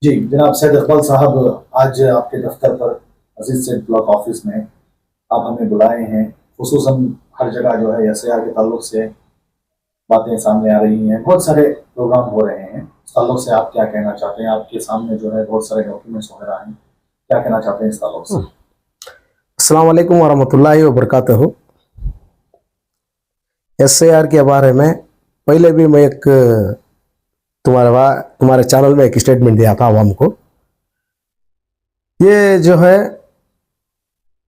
जी जनाब सैयद इकबाल साहब, आज आपके दफ्तर पर अजीज सेठ ब्लॉक ऑफिस में आप हमें बुलाए हैं। खुसूसन हर जगह जो है एसएआर के ताल्लुक से बातें सामने आ रही हैं, बहुत सारे प्रोग्राम हो रहे हैं। इस ताल्लुक से आप क्या कहना चाहते हैं? आपके सामने जो है बहुत सारे डॉक्यूमेंट्स वगैरह हैं, क्या कहना चाहते हैं इस ताल्लुक से? अस्सलाम वालेकुम वरहमतुल्लाहि वबरकातुहू। एसएआर के बारे में पहले भी मैं एक तुम्हारे चैनल में एक स्टेटमेंट दिया था आवाम को। ये जो है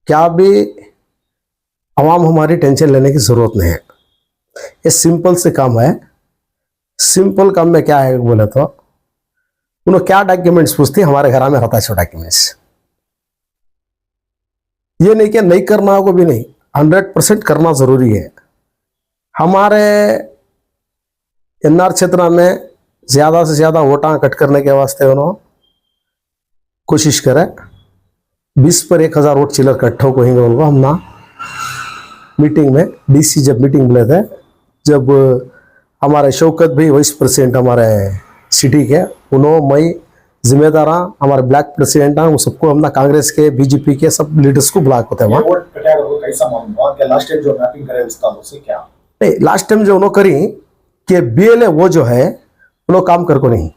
क्या भी आवाम हमारी टेंशन लेने की जरूरत नहीं है। ये सिंपल से काम है। सिंपल काम में क्या है बोले तो उन्होंने क्या डॉक्यूमेंट्स पूछती हमारे घर में रहता है डॉक्यूमेंट्स। ये नहीं कि नहीं करना होगा भी नहीं, 100% करना जरूरी है। हमारे एनआर क्षेत्र में ज्यादा से ज्यादा वोटा कट करने के वास्ते उन्होंने कोशिश करे। 20 पर 1000 वोट चिल्लर इकट्ठा कहेंगे उनको हम ना मीटिंग में डीसी जब मीटिंग बोले थे, जब हमारे शौकत भाई वाइस प्रेसिडेंट हमारे सिटी के उन्होंने मैं जिम्मेदार हमारे ब्लैक प्रेसिडेंट हैं, सबको हमने कांग्रेस के बीजेपी के सब लीडर्स को बुला होते हैं। नहीं, लास्ट टाइम जो उन्होंने करी कि बीएलओ वो जो है उन्होंने काम कर को नहीं।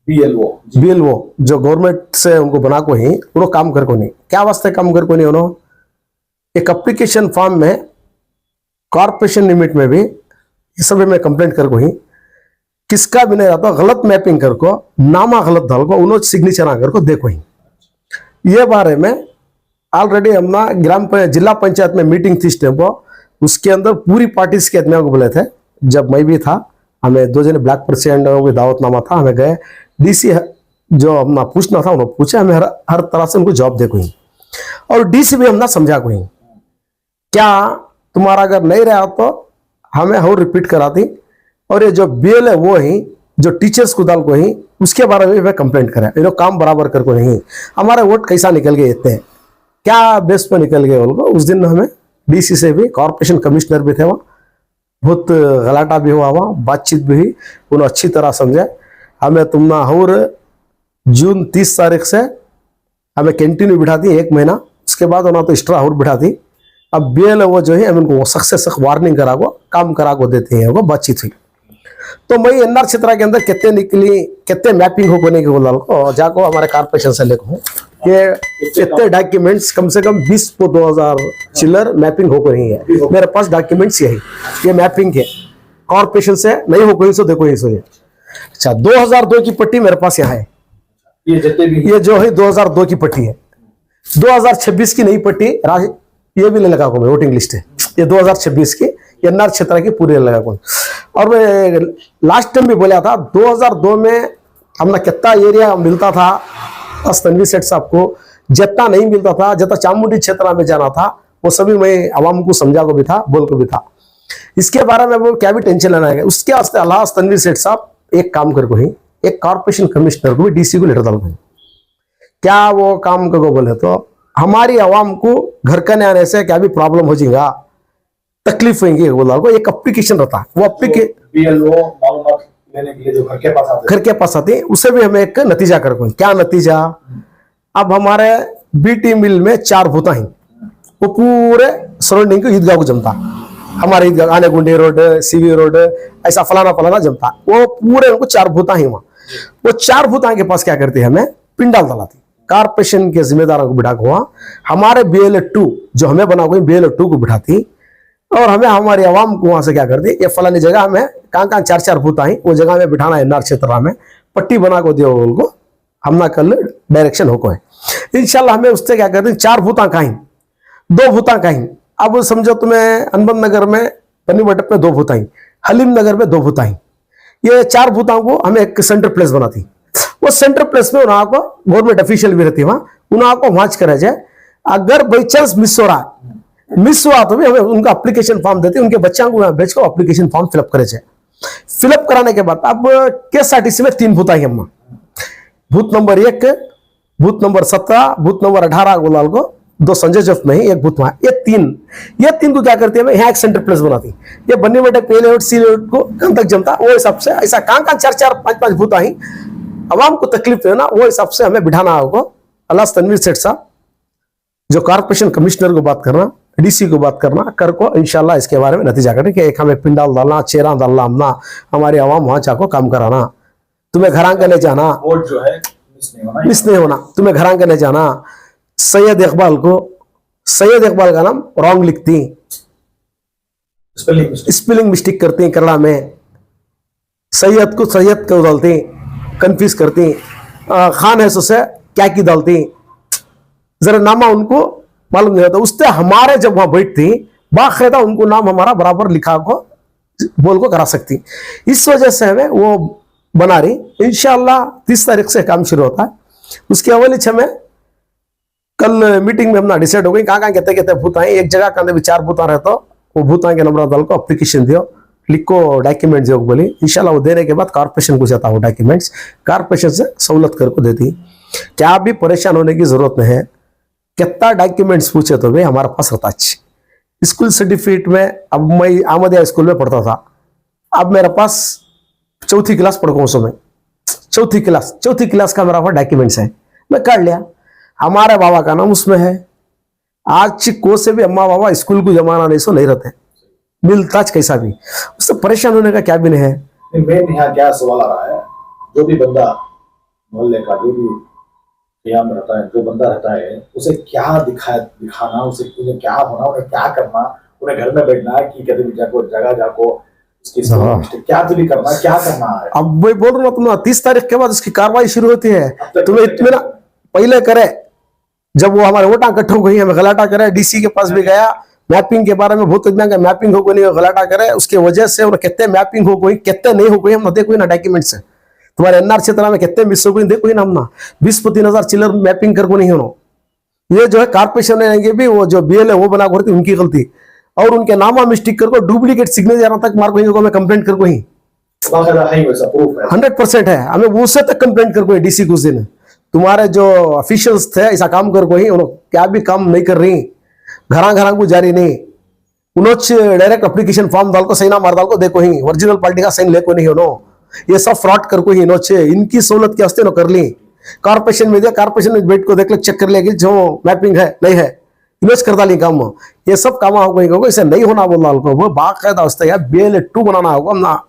बीएलओ जो गवर्नमेंट से उनको बना को ही उन्होंने काम कर को नहीं। क्या वास्ते काम कर को नहीं? उन्होंने एक एप्लीकेशन फॉर्म में कॉर्पोरेशन लिमिट में भी ये सब में कंप्लेंट कर को ही किसका भी नहीं रहता, गलत मैपिंग कर को नामा गलत डाल को उन्होंने सिग्नेचर आकर को देखो ही। ये बारे में ऑलरेडी हमने जिला पंचायत में मीटिंग थी स्टेप, उसके अंदर पूरी पार्टीज के आदमियों को बोले थे। जब मैं भी था, हमें 2 जने ब्लैक प्रेसिडेंट को दावतनामा था, हमें गए डीसी जो हमने पूछना था उन्होंने पूछा, हमें हर तरह से उनको जवाब दे कोई। और डीसी भी हमने समझा कोई क्या तुम्हारा अगर नहीं रहा तो हमें और रिपीट करा दी। और ये जो बीएल है वो ही जो टीचर्स को दाल को ही उसके बारे में कंप्लेंट करें, ये लोग काम बराबर कर को नहीं। हमारे वोट कैसा निकल गए इतने, क्या बेस पर निकल गए उनको। उस दिन हमें डीसी से भी, कॉर्पोरेशन कमिश्नर भी थे वहाँ, बहुत गलाटा भी हुआ वहाँ, बातचीत भी हुई, उन्होंने अच्छी तरह समझा। हमें तुमने और जून 30 तारीख से हमें कंटिन्यू बिठा दी 1 महीना, उसके बाद उन्होंने तो एक्स्ट्रा और बिठा दी। अब बीएल वो जो है हम उनको सख्त वार्निंग करा को काम करा को देते हैं, वो बातचीत हुई। तो मैं एनआर क्षेत्र के अंदर कितने निकली, कितने मैपिंग हो कोने के बोला जाको हमारे कॉर्पोरेशन से लेकर ये इतने डॉक्यूमेंट्स कम से कम 20 को 2000 चिल्लर मैपिंग हो रही है। मेरे पास डॉक्यूमेंट्स यही ये मैपिंग के कॉर्पोरेशन से नहीं हो कोई सो देखो ये सो। अच्छा, 2002 की पट्टी मेरे पास यहाँ है। ये जो है 2002 की पट्टी है। 2026 की नई पट्टी ये भी ले लगा को मैं, वोटिंग लिस्ट है ये 2026 की एनआर क्षेत्र की पूरी लगा को। और मैं लास्ट टाइम भी बोला था 2002 में हमने कितना एरिया मिलता था तनवीर सेठ साहब को, जितना नहीं मिलता था, जितना चामुंडी क्षेत्र में जाना था वो सभी मैं आवाम को समझा को भी था, बोल को भी था। इसके बारे में वो क्या भी टेंशन लेना है। उसके वास्ते अल्लाह तनवीर सेठ साहब एक काम कर को ही एक कॉर्पोरेशन कमिश्नर को भी डीसी को लेटर डाल को क्या वो काम कर को बोले तो हमारी आवाम को घर का नहीं आने से क्या भी प्रॉब्लम हो जाएगा, तकलीफ होंगी बोला को। एक एप्लीकेशन रहता है, वो लेने के लिए जो घर के पास आते उसे भी हमें एक नतीजा कर को। क्या नतीजा? अब हमारे बीटी मिल में 4 भूता ही वो पूरे सराउंडिंग को ईदगाह को जमता, हमारे ईदगाह आने गुंडे रोड, सीवी रोड, ऐसा फलाना जमता, वो पूरे उनको 4 भूता ही वहां। वो 4 भूता के पास क्या करती है, हमें पिंडाल दलाती, कॉर्पोरेशन के जिम्मेदारों को बिठा हुआ हमारे BL2 जो हमें बना हुआ BL2 को बिठाती और हमें हमारी आवाम को वहां से क्या करती, ये फलानी जगह हमें कहाँ 4 भूत आई वो जगह में बिठाना है, एनआर क्षेत्र में पट्टी बना को दिया उनको, हमना कल डायरेक्शन हो को है इंशाल्लाह। हमें उससे क्या करते 4 भूता कहीं 2 भूता कहीं। अब समझो तुम्हें अनबन नगर में पन्नी मंडप में 2 भूता ही, हलीम नगर में 2 भूता ही, ये 4 भूताओं को हमें एक सेंटर प्लेस बनाती। वो सेंटर प्लेस में उन्होंने को गवर्नमेंट ऑफिशियल भी रहती है वहां, उन्होंने को वहां करा जाए। अगर बाई चांस मिस हो रहा मिस हुआ तो भी हमें उनका एप्लीकेशन फॉर्म देते, उनके बच्चों को भेज को एप्लीकेशन फॉर्म फिलअप करे जाए। फिलअप कराने के बाद अब KSRTC में 3 भूत आई हम, भूत नंबर 1, भूत नंबर 17, भूत नंबर 18 गोलाल को 2 संजय जफ में ही 1 भूत वहां। ये तीन को क्या करती है, यहाँ एक सेंटर प्लेस बनाती। ये बन्नी बेटे पहले सी को कहां तक जमता वो हिसाब से ऐसा कहां 4-4, 5-5 भूत आई आवाम को तकलीफ है ना, वो हिसाब से हमें बिठाना होगा। अल्लाह तनवीर सेठ साहब जो कॉर्पोरेशन कमिश्नर को बात करना, डीसी को बात करना, कर को इंशाल्लाह इसके बारे में नतीजा करें कि एक हमें पिंडाल डालना, चेहरा डालना, हमना हमारी आवाम वहां चाको काम कराना। तुम्हें घरां के नहीं जाना, वोट जो है मिस नहीं होना, तुम्हें घरां के नहीं जाना। सैयद इकबाल को, सैयद इकबाल का नाम रॉन्ग लिखती, स्पेलिंग मिस्टेक करती कन्नड़ा में, सैयद को सैयद को डालती, कंफ्यूज करती, खान है से क्या की डालती, जरा नामा उनको मालूम नहीं होता। उससे हमारे जब वहां बैठती बाकायदा उनको नाम हमारा बराबर लिखा को बोल को करा सकती। इस वजह से हमें वो बना रही। इंशाल्लाह 30 तारीख से काम शुरू होता है। उसके अवली हमें कल मीटिंग में अपना डिसाइड हो गई कहाँ कहते कहते भूत आए, एक जगह कहते 4 भूता रहे तो वो भूता के नंबर दल को अप्लीकेशन दियो, लिखो डॉक्यूमेंट जो बोली, इंशाल्लाह वो देने के बाद कॉर्पोरेशन को जाता वो डॉक्यूमेंट्स, कॉर्पोरेशन से सहूलत करके देती। क्या भी परेशान होने की जरूरत नहीं है। कितना डॉक्यूमेंट्स पूछे तो भाई हमारे पास रहता अच्छी। स्कूल सर्टिफिकेट में अब मैं आमदिया स्कूल में पढ़ता था, अब मेरे पास 4थी क्लास पढ़ गया मैं, चौथी क्लास का मेरा पास डॉक्यूमेंट्स है, मैं कर लिया। हमारे बाबा का नाम उसमें है। आज को से भी अम्मा बाबा स्कूल को जमाना नहीं सो नहीं रहते, मिलता कैसा भी, उससे परेशान होने का क्या भी नहीं है। मेन यहाँ क्या सवाल आ रहा है, जो भी बंदा मोहल्ले का जो भी में रहता है, जो बंदा रहता है, उसे क्या दिखाना, उसे क्या होना, उन्हें क्या करना, उन्हें घर में बैठना है कि कहते जाको जगह जाको क्या तो भी करना, क्या करना है। अब मैं बोल रहा हूँ तुम्हें 30 तारीख के बाद उसकी कार्रवाई शुरू होती है। तुम्हें इतना पहले करे, जब वो हमारे वोटा इकट्ठा हो गई, हमें गलाटा करे, डीसी के पास भी गया, मैपिंग के बारे में बहुत इतना का मैपिंग हो गई नहीं, गलाटा करे, उसके वजह से उन्हें कितने मैपिंग हो गई कितने नहीं हो गई हम देखो ना डॉक्यूमेंट से। तुम्हारे एनआर क्षेत्र में कितने मिस हो गई देखो ही ना, हमना 20-25,000 चिल्लर मैपिंग कर को नहीं होना। ये जो है कॉर्पोरेशन ने भी वो जो बीएल है वो बना करती उनकी गलती, और उनके नामा मिस्टेक कर को डुप्लीकेट सिग्नेचर तक मार को हमें कंप्लेंट कर को ही 100% है। हमें वो से तक कंप्लेंट कर को डीसी कुछ दिन तुम्हारे जो ऑफिशियल्स थे ऐसा काम कर को ही उन्होंने क्या भी काम नहीं कर रही, घरा को जारी नहीं, उन्होंने डायरेक्ट एप्लीकेशन फॉर्म डाल को सही ना मार डाल को देखो ही ओरिजिनल पार्टी का साइन ले को नहीं हो, ये सब फ्रॉड कर को ही इन्होंने इनकी सहूलत के वास्ते न कर ली। कॉर्पोरेशन में दिया, कॉर्पोरेशन में बैठ को देख ले, चेक कर ले जो मैपिंग है नहीं है, इन्वेस्ट कर डाली काम, ये सब काम होगा, इसे नहीं होना बोल रहा वो बाकायदा वास्ते यार BL-2 बनाना होगा ना,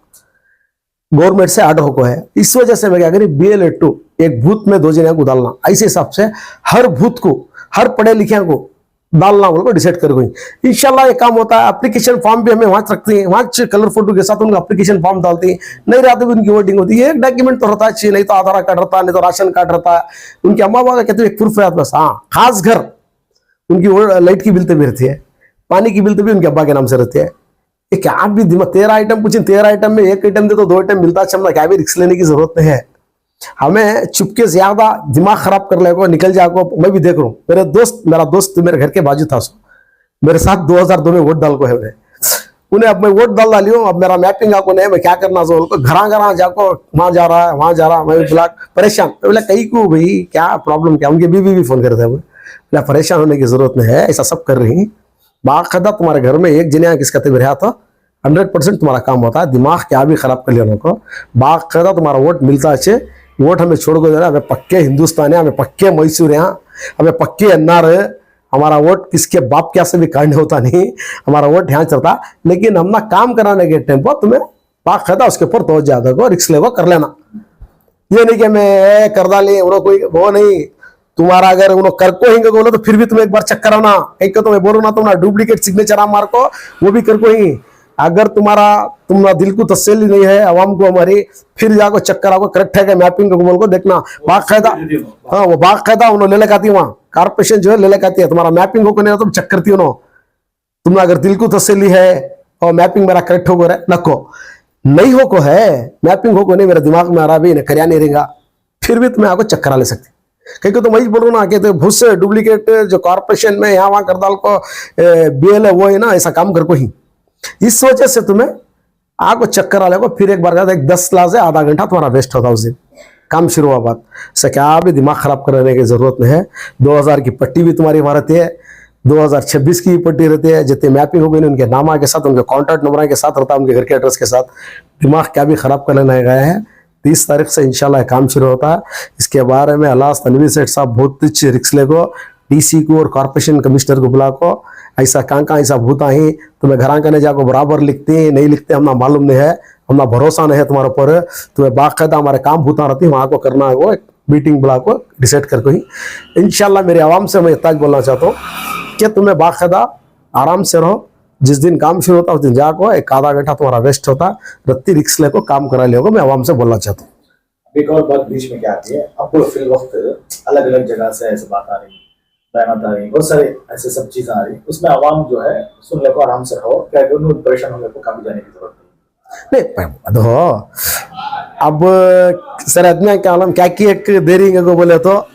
गवर्नमेंट से आर्डर होको है। इस वजह से मैं क्या करी BL-2 एक भूत में 2 जने को डालना, ऐसे हिसाब से हर भूत को हर पढ़े लिखे को डालना बोल को डिसाइड कर गई। इंशाल्लाह ये काम होता है। एप्लीकेशन फॉर्म भी हमें वहां रखते हैं, वहां कलर फोटो के साथ उनका एप्लीकेशन फॉर्म डालती है, नहीं रहते भी उनकी वोटिंग होती है। एक डॉक्यूमेंट तो रहता है, नहीं तो आधार कार्ड रहता है, नहीं तो राशन कार्ड रहता है, उनके अम्मा बाबा कहते हैं एक प्रूफ है बस। हाँ, खास घर उनकी लाइट की बिल तो भी रहती है, पानी की बिल तो भी उनके अब्बा के नाम से रहती है। ये क्या भी 13 आइटम पूछे, 13 आइटम में एक आइटम दे तो 2 आइटम मिलता है, क्या भी रिस्क लेने की जरूरत नहीं है। हमें चुपके ज्यादा दिमाग खराब कर लेगा, निकल जाएगा। मैं भी देख रहा हूँ, मेरा दोस्त मेरे घर के बाजू था, मेरे साथ 2002 में वोट डाल को है उन्हें। अब मैं वोट डाल डाली हूँ, अब मेरा मैपिंग आपको नहीं, मैं क्या करना चाहिए, घरा जाको वहां जा रहा है वहां जा रहा, मैं बोला परेशान, मैं बोला कहीं को भाई क्या प्रॉब्लम क्या, उनके बीवी भी फोन करते हैं, बोला परेशान होने की जरूरत नहीं है, ऐसा सब कर रही बाकायदा तुम्हारे घर में एक जने किसका रहा था 100% तुम्हारा काम होता है। दिमाग क्या भी खराब कर लिया को, बाकायदा तुम्हारा वोट मिलता है। वोट हमें छोड़ को देना, हमें पक्के हिंदुस्तान है, हमें पक्के मैसूर है, हमें पक्के अन्नार है। हमारा वोट किसके बाप क्या से भी कांड होता नहीं, हमारा वोट यहाँ चलता। लेकिन हम ना काम कराने के टाइम पर तुम्हें बाकायदा उसके ऊपर तो ज्यादा को रिक्स ले कर लेना। ये नहीं कि मैं कर डाली कोई वो नहीं, तुम्हारा अगर उन्होंने कर को ही बोलो तो फिर भी तुम्हें एक बार चेक कराना, एक तो मैं बोलो ना तुम डुप्लीकेट सिग्नेचर आप मार को वो भी कर को ही। अगर तुम्हारा दिल को तसल्ली नहीं है आवाम को हमारी, फिर जाको चेक कराओ करेक्ट है क्या मैपिंग को बोल को देखना बाकायदा। हाँ, वो बाकायदा उन्होंने ले लेकर आती है, वहाँ कॉर्पोरेशन जो है ले लेकर आती है। तुम्हारा मैपिंग हो नहीं तो चेक करती हो, तुमने अगर दिल को तसल्ली है और मैपिंग मेरा करेक्ट हो गया नको नहीं हो को है, मैपिंग हो को नहीं, मेरे दिमाग में आ रहा भी करया नहीं रहेगा, फिर भी तुम्हें आपको चेक करा ले सकती। क्योंकि तो वही बोल रहा हूँ ना कि तो बहुत से डुप्लीकेट जो कॉर्पोरेशन में यहाँ वहाँ कर डाल को BL है वो है ना, ऐसा काम कर को ही। इस वजह से तुम्हें आपको चक्कर आ लेगा, फिर एक बार कहते 10 क्लास है, आधा घंटा तुम्हारा वेस्ट होता उस दिन काम शुरू हुआ बात से। क्या भी दिमाग खराब करने की जरूरत नहीं है। 2000 की पट्टी भी तुम्हारी वहां रहती है, 2026 की पट्टी रहती है। जितने मैपिंग हो गई उनके नामा के साथ, उनके कॉन्टैक्ट नंबर के साथ रहता है, उनके घर के एड्रेस के साथ। दिमाग क्या भी खराब कर लेने गए हैं। 30 तारीख से इंशाल्लाह काम शुरू होता है। इसके बारे में अल्लाह तनवीर सेठ साहब बहुत अच्छी रिक्स लेगो, डीसी को और कॉर्पोरेशन कमिश्नर को बुला को ऐसा कहाँ ऐसा भूता ही तुम्हें घर करने जाको बराबर लिखते नहीं लिखते हमना मालूम नहीं है, हमना भरोसा नहीं है तुम्हारे ऊपर, तुम्हें बाकायदा हमारे काम भूता रहती वहाँ को करना है, वो एक मीटिंग बुला को डिसाइड करके ही इंशाल्लाह मेरे आवाम से मैं इतना बोलना चाहता हूँ कि तुम्हें बाकायदा आराम से रहो। जिस दिन काम शुरू होता है उस दिन जाको एक आधा घंटा तुम्हारा वेस्ट होता, रत्ती रिक्स लेको काम करा लियोगे, मैं आवाम से बोलना चाहता हूँ। एक और बात बीच में क्या आती है, आपको फिर वक्त अलग अलग जगह से ऐसे बात आ रही, बयान आ रही, बहुत सारे ऐसे सब चीजें आ रही, उसमें आवाम जो है सुन ले को आराम से रहो, क्या परेशान होने को काफी जाने की जरूरत नहीं। देखो अब सर आदमी क्या आलम क्या की एक देरी को बोले तो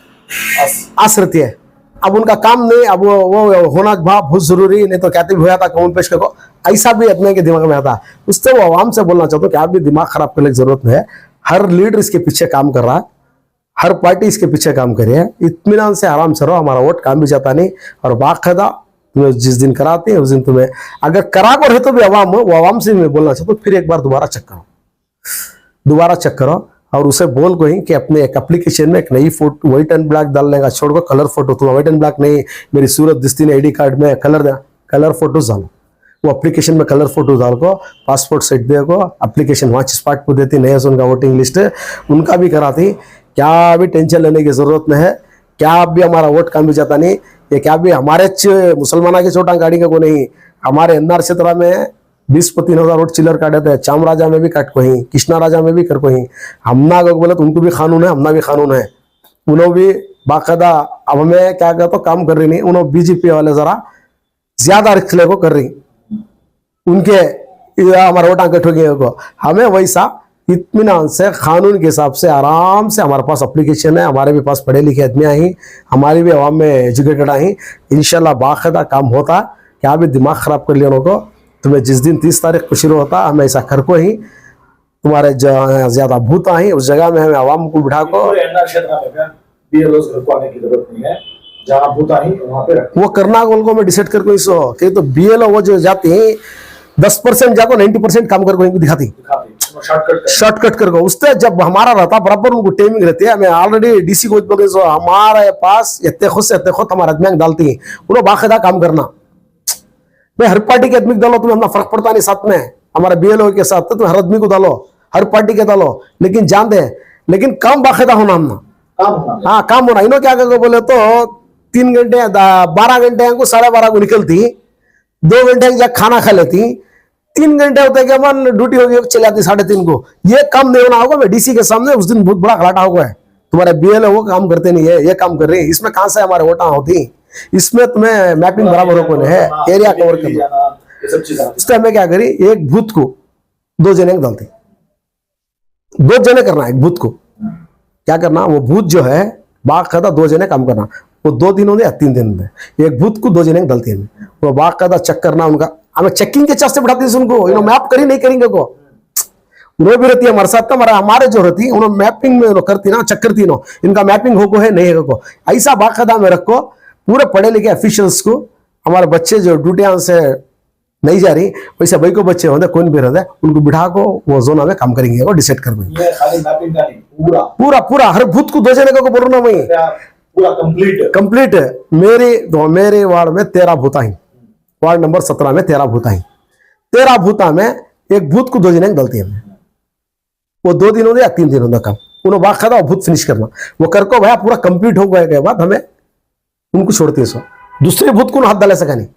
आस रहती है, अब उनका काम नहीं, अब वो होना बहुत जरूरी, नहीं तो कहते भी होया था कौन पेश करो, ऐसा भी आदमी के दिमाग में आता। उससे वो आवाम से बोलना चाहता हूँ कि आप भी दिमाग खराब करने की जरूरत नहीं है। हर लीडर इसके पीछे काम कर रहा है, हर पार्टी इसके पीछे काम कर रही है, इत्मीनान से आराम से रहो, हमारा वोट काम भी जाता नहीं। और बाकायदा तुम्हें जिस दिन कराते हैं उस दिन तुम्हें अगर करा को रहे तो भी आवाम वो आवाम से मैं बोलना चाहता हूँ फिर एक बार दोबारा चेक करो और उसे बोल को ही कि अपने एक एप्लीकेशन में एक नई फोटो व्हाइट एंड ब्लैक डालने का छोड़ को कलर फोटो, तुम व्हाइट एंड ब्लैक नहीं, मेरी सूरत दिखती नहीं आईडी कार्ड में कलर फोटोज डालो, वो एप्लीकेशन में कलर फोटो डाल को पासपोर्ट सेट दे को एप्लीकेशन वहाँ स्पॉट पर देती नहीं है, उनका वोटिंग लिस्ट उनका भी कराती, क्या भी टेंशन लेने की जरूरत नहीं है, क्या भी हमारा वोट काम भी जाता नहीं, ये क्या भी हमारे मुसलमाना की छोटा गाड़ी का को नहीं, हमारे एनआर क्षेत्र में 20-30 वोट चिल्लर काटे थे, चामराजा में भी काट को ही, कृष्णा राजा में भी कर को ही, हमना को बोले तो उनको भी कानून है, हमना भी कानून है, उन्होंने भी बाकायदा। अब हमें क्या कहते तो काम कर रही नहीं, उन्होंने बीजेपी वाले जरा ज्यादा रिक्स ले को कर रही, उनके हमारा वोट आंकट हो गए को, हमें वैसा इत्मीनान से कानून के हिसाब से आराम से, हमारे पास एप्लीकेशन है, हमारे भी पास पढ़े लिखे आदमी आई, हमारी भी आवाम में एजुकेटेड आई, इंशाल्लाह बाकायदा काम होता। क्या भी दिमाग खराब कर लिया उनको, तुम्हें जिस दिन 30 तारीख को शुरू होता हम ऐसा कर को ही तुम्हारे ज्यादा भूत आई उस जगह में हमें आवाम को बिठा को जहाँ भूत आई वहाँ पे वो करना उनको मैं डिसाइड कर को इसो कि तो बीएलओ वो जो जाते हैं 10% जाको 90% काम कर को इनको दिखाती शॉर्टकट कर को, उससे जब हमारा रहता बराबर उनको टाइमिंग रहती है। मैं ऑलरेडी डीसी को बोले सो हमारे पास इतने खुद हमारे आदमी डालती है, उन्होंने बाकायदा काम करना। मैं हर पार्टी के आदमी को डालो, तुम्हें अपना फर्क पड़ता नहीं, साथ में हमारे बीएलओ के साथ तुम हर आदमी को डालो, हर पार्टी के डालो, लेकिन जान दे लेकिन काम बाकायदा होना हमना, हाँ काम होना। इन्हों क्या करके बोले तो 3 घंटे 12 घंटे को 12:30 को निकलती, 2 घंटे जब खाना खा लेती, 3 घंटे होते कि मन ड्यूटी होगी चले जाती 3:30 को। ये काम नहीं होना होगा, मैं डीसी के सामने उस दिन बहुत बड़ा घाटा होगा, तुम्हारे बीएलओ वो काम करते नहीं है, ये काम कर रही है, इसमें कहां से हमारे वोटा होती, इसमें तुम्हें मैपिंग बराबर हो है, एरिया कवर करना। इस टाइम में क्या करी, एक बूथ को 2 जने डालती, 2 जने करना, एक बूथ को क्या करना, वो बूथ जो है बाकायदा 2 जने काम करना, वो 2 दिन होंगे या 3 दिन में एक बूथ को 2 जने डालती है, वो बाकायदा चेक करना उनका, हमें चेकिंग के चार्ज से बढ़ाती है उनको, इन्होंने मैप करी नहीं करेंगे को, उन्होंने भी रहती है हमारे साथ, हमारे जो रहती है उन्होंने मैपिंग में करती ना, चेक करती नो इनका मैपिंग हो को है नहीं है को, ऐसा बाकायदा में रखो। पूरे पढ़े लिखे ऑफिशियल्स को, हमारे बच्चे जो ड्यूटियां से नहीं जा रही वैसे भाई को बच्चे होते कौन भी रहते उनको बिठा को वो जोन में काम करेंगे, वो डिसाइड कर देंगे पूरा हर बूथ को 2 जने को बोल रहा हूं मैं, पूरा कंप्लीट। मेरे वार्ड में 13 बूथ आई, वार्ड नंबर 17 में 13 बूथ आई, 13 बूथा में एक बूथ को 2 जने गलती है, वो 2 दिन होते या 3 दिन होता काम, उन्होंने बाकायदा वो बूथ फिनिश करना, वो कर को भैया पूरा कंप्लीट हो गए के बाद हमें उनको छोड़ती है सो दूसरे बूथ को हाथ डाले सका नहीं।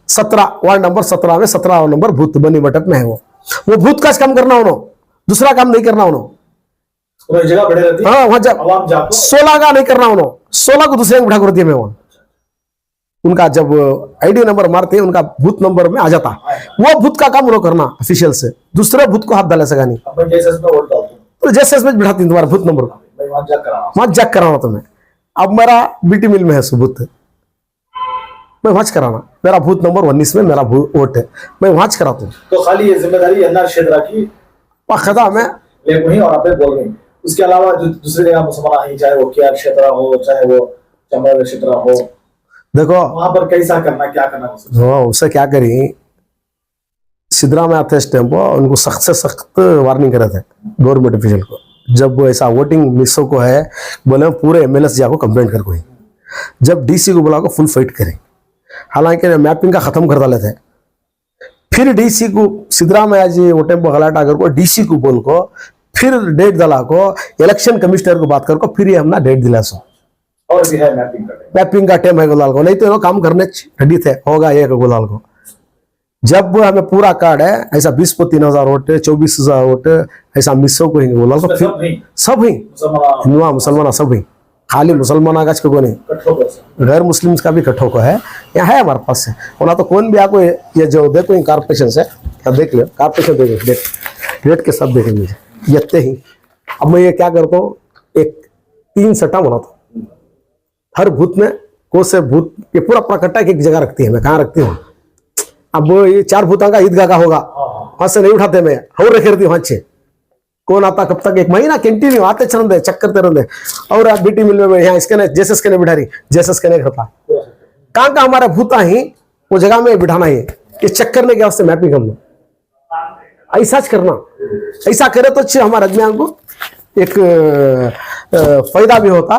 17 वार्ड नंबर 17 में 17 नंबर बूथ बनी बटक में है, वो बूथ का काम करना उन्होंने, दूसरा काम नहीं करना उन्होंने, जगह बड़े रहती है, हाँ वहां 16 का नहीं करना उन्होंने, 16 को दूसरे को बिठा कर दिया मैं वहां, उनका जब आईडी नंबर मारते हैं उनका बूथ नंबर में आ जाता, वो बूथ का काम उन्होंने करना ऑफिशियल से, दूसरे बूथ को हाथ डाले सका नहीं, तो जैसे इसमें बिठाती तुम्हारा बूथ नंबर वहां जग कराना तुम्हें। अब मेरा बीटी मिल में है सबूत, मैं वहां कराना, मेरा बूथ नंबर 19 में मेरा वोट है, मैं वहां कराता हूँ। तो खाली ये जिम्मेदारी एनआर क्षेत्र की बाकायदा में और आप बोल रहे हैं, उसके अलावा जो दूसरी जगह मुसलमान है, चाहे वो केआर क्षेत्र हो, चाहे वो चंबल क्षेत्र हो, देखो वहां पर कैसा करना, क्या करना, उससे क्या करी, सिद्धरामैया आते इस टाइम पर उनको सख्त से सख्त वार्निंग करे थे गवर्नमेंट ऑफिशियल को, जब ऐसा वोटिंग मिसो को है बोले पूरे एमएलएस जाको कंप्लेंट कर कोई, जब डीसी को बुला को फुल फाइट करें, हालांकि मैपिंग का खत्म कर डाले थे। फिर डीसी को सिद्धरामैया जी वो टेम्पो गलाट आकर को डीसी को बोल को फिर डेट दिला को इलेक्शन कमिश्नर को बात कर को फिर ये हमने डेट दिला सो और भी है मैपिंग का टाइम है गुलाल को, नहीं तो काम करने रेडी थे होगा ये गुलाल को। जब हमें पूरा कार्ड है ऐसा 20 को 3000 वोट 24,000 वोट ऐसा मिसो को हिंगे गुलाल को फिर सब ही हिंदुआ मुसलमान सब ही, खाली मुसलमान आगाज को नहीं गैर मुस्लिम का भी कठों को है, यहाँ है हमारे पास है होना तो कौन भी आपको ये जो देखो कारपोरेशन से देख लो कारपोरेशन देखो डेट के सब देखेंगे ये ही। अब मैं ये क्या करता हूँ एक 3 सट्टा बनाता हूँ हर भूत में, को से भूत ये पूरा कट्टा एक जगह रखती है, मैं कहाँ रखती हूँ। अब ये 4 भूतां का ईदगाह का होगा वहां से नहीं उठाते मैं और रखे रहती हूँ वहां से, कौन आता कब तक 1 महीना कंटिन्यू आते चल रहे चेक करते रहते, और आप बीटी मिल में यहाँ इसके ने जैसे इसके ने बिठा रही जैसे इसके नहीं करता कहाँ का हमारा भूता ही वो जगह में बिठाना ही ये चेक करने के वास्ते मैपिंग हम ऐसा करना, ऐसा करे तो अच्छे हमारे आदमियों को एक फायदा भी होता,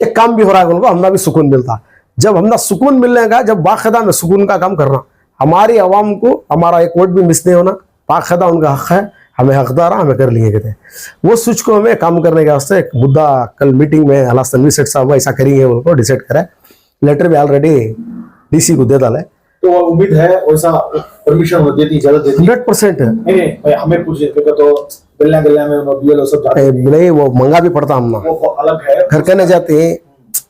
एक काम भी हो रहा है उनको, हमना भी सुकून मिलता। जब हमना सुकून मिलने का जब बाकायदा में सुकून का काम करना, हमारी आवाम को हमारा एक वोट भी मिस नहीं होना, बाकायदा उनका हक है, हमें हकदार हमें कर लिए कहते वो सोच को हमें काम करने के वास्ते एक मुद्दा कल मीटिंग में अल्लाह तनवीर सेठ साहब ऐसा करेंगे उनको डिसाइड करे, लेटर भी ऑलरेडी डीसी को दे डाले तो उम्मीद है वैसा परमिशन देती इजाजत देती 100% है। नहीं हमें कुछ तो गल्ला में बीएलओ सब जाते हैं नहीं वो मंगा भी पड़ता हमना वो अलग है घर करने जाते हैं,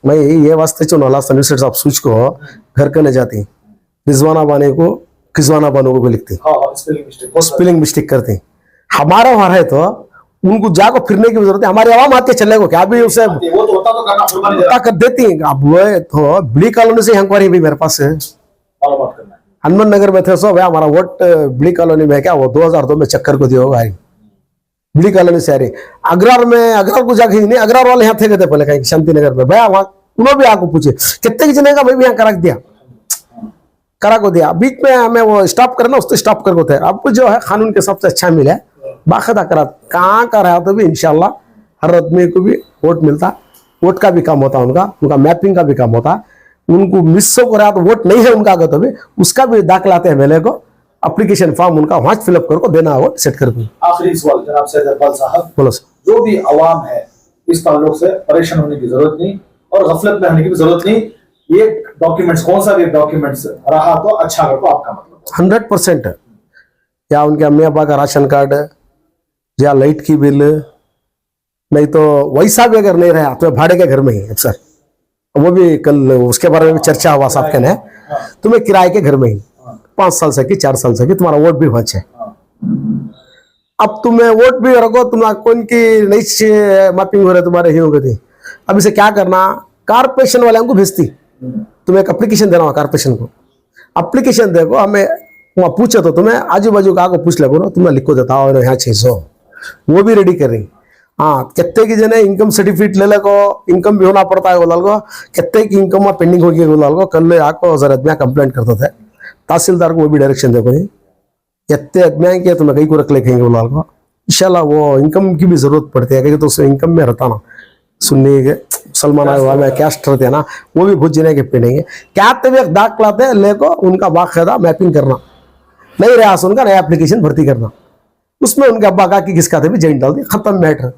मैं ये वास्ते चुनो अल्लाह तनवीर सेठ साहब सोच को घर करने जाती रिजवाना बाने को खिजवाना बानो को लिखती स्पेलिंग मिस्टेक करती, हमारा वहां है तो उनको जाको फिरने की जरूरत है, हमारी आवाम आके चले को क्या भी उसे वो तो होता तो करना कुर्बानी कर देती है। अब वो तो बड़ी कॉलोनी से इंक्वायरी भी मेरे पास है, हनुमान नगर में थे सो भाई हमारा वोट बड़ी कॉलोनी में क्या वो 2002 में चक्कर को दिया होगा बड़ी कॉलोनी से आ रही, अग्रार में अग्रार को जाके नहीं अग्रार वाले यहाँ थे कहते पहले कहीं शांति नगर में भैया वहां उन्होंने भी आको पूछे कितने की जने का मैं भी यहाँ करा को दिया बीच में हमें वो स्टॉप करना उसको स्टॉप कर को थे। अब जो है कानून के सबसे अच्छा मिला बाकायदा करा कहाँ का रहा तो भी इंशाल्लाह हर आदमी को भी वोट मिलता, वोट का भी काम होता उनका मैपिंग का भी काम होता, उनको मिस को रहा तो वोट नहीं है उनका आगे तो भी उसका भी दाखिला आते हैं मेले को एप्लीकेशन फॉर्म उनका वहां फिलअप करको देना हो सेट कर दूं। आखिरी सवाल जनाब सैयद इकबाल साहब, बोलो सर। जो भी आवाम है इस ताल्लुक से परेशान होने की जरूरत नहीं और गफलत में होने की भी जरूरत नहीं, ये डॉक्यूमेंट्स कौन सा भी डॉक्यूमेंट्स रहा तो अच्छा कर को आपका मतलब 100% है, या उनके अम्मी अब्बा का राशन कार्ड या लाइट की बिल, नहीं तो वैसा भी अगर नहीं रहा तो भाड़े के घर में ही अक्सर वो भी कल उसके बारे में चर्चा हुआ साहब कहने तुम्हें किराए के घर में ही 5 साल से की 4 साल से की तुम्हारा वोट भी वहां है, अब तुम्हें वोट भी रखो तुम्हारा कौन की नहीं मैपिंग हो रहा तुम्हारे ही होगी थी, अब इसे क्या करना कारपोरेशन वाले हमको भेजती, तुम्हें एक एप्लीकेशन देना होगा कारपोरेशन को, एप्लीकेशन देखो हमें वहां पूछे तो तुम्हें आजू बाजू का पुछ लगो तुम्हें लिखो देता हो यहाँ 600 वो भी रेडी कर रही। हाँ कितने की जने इनकम सर्टिफिकेट ले को इनकम भी होना पड़ता है गोलाल को, कितने की इनकम पेंडिंग होगी गोलाल को, कल आको जरा आदमिया कंप्लेंट करते थे तहसीलदार को वो भी डायरेक्शन देखो नहीं इतने आदमिया के तुम्हें कहीं को रख लेंगे गोलाल को, इंशाल्लाह वो इनकम की भी जरूरत पड़ती है क्योंकि तो उसमें इनकम में रहता ना सुन्नी के मुसलमान वाले कैस्ट रहते हैं ना वो भी भूत जिने के पेनेंगे क्या तभी दाखिलाते लेको उनका बाकायदा मैपिंग करना नहीं रहा उनका नया एप्लीकेशन भर्ती करना, उसमें उनके अब्बा का कि किसका थे भी जॉइंट डाल दी खत्म मैटर।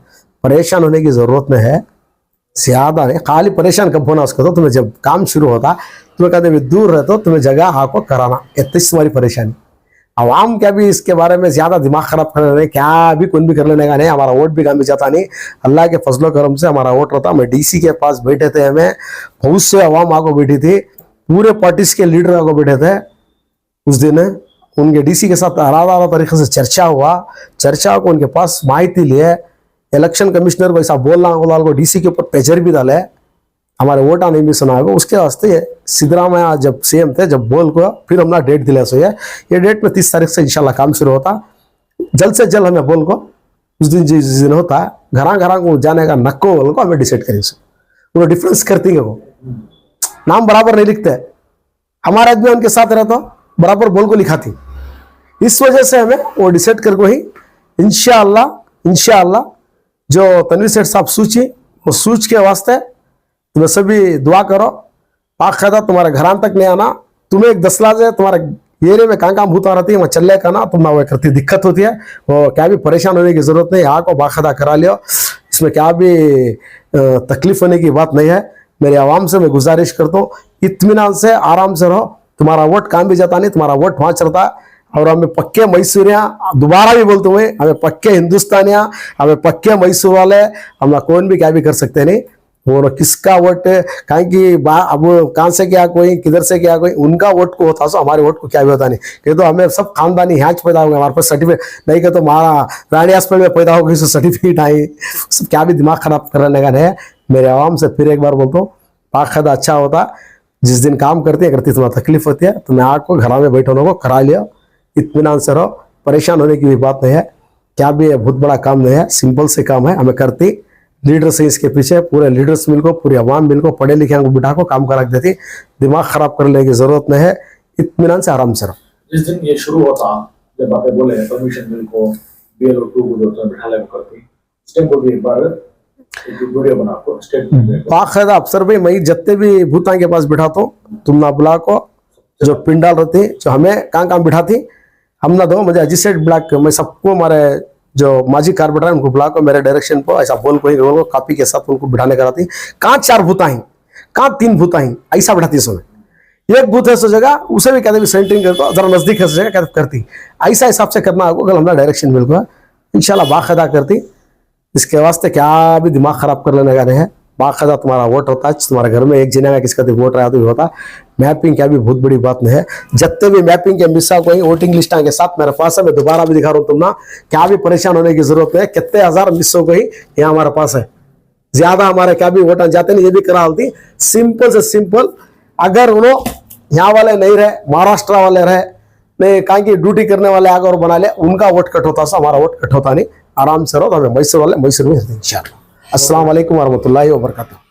परेशान होने की जरूरत में है ज्यादा नहीं, खाली परेशान कब होना उसको तो तुम्हें जब काम शुरू होता तुम्हें कहते दूर रहते हो तुम्हें जगह आपको कराना इतनी तुम्हारी परेशानी। आवाम क्या भी इसके बारे में ज्यादा दिमाग खराब कर रहे क्या भी कौन भी कर लेने का नहीं, हमारा वोट भी काम भी जाता नहीं, अल्लाह के फजलो करम से हमारा वोट रहता। मैं डीसी के पास बैठे थे, हमें बहुत से अवाम आको बैठी थी, पूरे पार्टीज के लीडर आको बैठे थे उस दिन, उनके डीसी के साथ आला तरीके से चर्चा हुआ, चर्चा को उनके पास माहिती लिए, इलेक्शन कमिश्नर वैसा बोलना को डीसी के ऊपर प्रेशर भी डाले, हमारे वोट आने भी सुना होगा। उसके वास्ते सिद्धरामैया जब सीएम थे जब बोल को फिर हमने डेट दिला सो ये डेट में 30 तारीख से इंशाल्लाह काम शुरू होता, जल्द से जल्द हमें बोल को उस दिन जिस दिन होता घरा को जाने का नक्को बोल को हमें डिसाइड करेंगे। वो डिफरेंस करती है, वो नाम बराबर नहीं लिखते, हमारा आदमी उनके साथ रहता बराबर बोल को लिखाती, इस वजह से हमें वो डिसाइड करके ही इंशाअल्लाह जो तनवीर सेठ साहब सूची, वो सूच के वास्ते तुम्हें सभी दुआ करो। बाकायदा तुम्हारे घरान तक नहीं आना, तुम्हें एक दसलाज है तुम्हारे एरिया में कहाँ भूत आ रहती है, वहाँ चलने का ना तुम वो करती दिक्कत होती है, वो क्या भी परेशान होने की जरूरत नहीं, यहाँ को बाकायदा करा लियो, इसमें क्या भी तकलीफ होने की बात नहीं है। मेरे आवाम से मैं गुजारिश करता हूँ इत्मीनान से आराम से रहो, तुम्हारा वोट काम भी जाता नहीं, तुम्हारा वोट वहाँ चलता है। और हमें पक्के मैसूरिया, दोबारा भी बोलते हुए हमें पक्के हिंदुस्तानिया, हमें पक्के मैसूर वाले, हम कौन भी क्या भी कर सकते नहीं। वो किसका वोट कहीं की अब कहाँ से क्या कोई किधर से क्या कोई, उनका वोट को होता सो हमारे वोट को क्या भी होता नहीं। कि तो हमें सब खानदानी यहाँ पैदा हो गए, हमारे पास सर्टिफिकेट नहीं कि तो हमारा रानी हॉस्पिटल में पैदा हो गई सो सर्टिफिकेट आई, सब क्या भी दिमाग खराब करने का नहीं है। मेरे आवाम से फिर एक बार बोलता हूँ बाकायदा अच्छा होता, जिस दिन काम करती है तुम्हें तकलीफ होती है तो मैं आपको घर में बैठे को करा लिया, इत्मीनान से रहो, परेशान होने की भी बात नहीं है। क्या भी है बहुत बड़ा काम नहीं है, सिंपल से काम है, हमें करती लीडर्स है इसके पीछे, पूरे लीडर्स मिल को, पूरी अवाम मिल को, पढ़े लिखे को बिठा को काम करा देती, दिमाग खराब करने की जरूरत नहीं है, इत्मीनान से आराम से रहो। जिस दिन ये शुरू होता, जब आप बोले परमिशन मिल को BLO 2 को जो बिठा ले करती, उस टाइम को भी एक बार वीडियो बना को स्टेटमेंट बाकायदा अफसर भाई मैं जितने भी भूतां के पास बिठाता हूँ, तुम ना बुला को जो पिंडाल रहती जो हमें कहाँ बिठाती, हम ना दो मुझे अजिस्ट्रेट ब्लॉक, मैं सबको हमारे जो माजी कारपोरेटर है उनको बुला को मेरे डायरेक्शन पर ऐसा बोल को कापी के साथ उनको बिठाने कराती, कहाँ 4 भूता ही, कहाँ 3 भूता ही, ऐसा बिठाती समय एक भूत है सो जगह उसे भी कहते सेंटरिंग करके जरा नजदीक है जगह कहते करती, ऐसा हिसाब से करना आपको, अगर हमारा डायरेक्शन मिल गया इंशाल्लाह बाकायदा करती। इसके वास्ते क्या भी दिमाग खराब कर लेने का नहीं है, बाकायदा तुम्हारा वोट होता है, तुम्हारे घर में एक जने का किसका वोट रहा तो भी होता। मैपिंग क्या भी बहुत बड़ी बात नहीं है, जितने भी मैपिंग के मिसा कोई वोटिंग लिस्ट के साथ मेरे पास है, मैं दोबारा भी दिखा रहा हूँ, तुम ना क्या भी परेशान होने की जरूरत नहीं है, कितने हजार मिसों को ही यहाँ हमारे पास है, ज्यादा हमारे क्या भी वोट जाते नहीं, ये भी करा होती। सिंपल से सिंपल, अगर उन्होंने यहाँ वाले नहीं रहे, महाराष्ट्र वाले रहे नहीं, कहीं की ड्यूटी करने वाले आगे और बना ले, उनका वोट कट होता सा, हमारा वोट कट होता नहीं। आराम से रहो, तो हमें मैसूर वाले मैसूर में इंशाअल्लाह। अस्सलाम वालेकुम वरहमतुल्लाहि वबरकातुहू।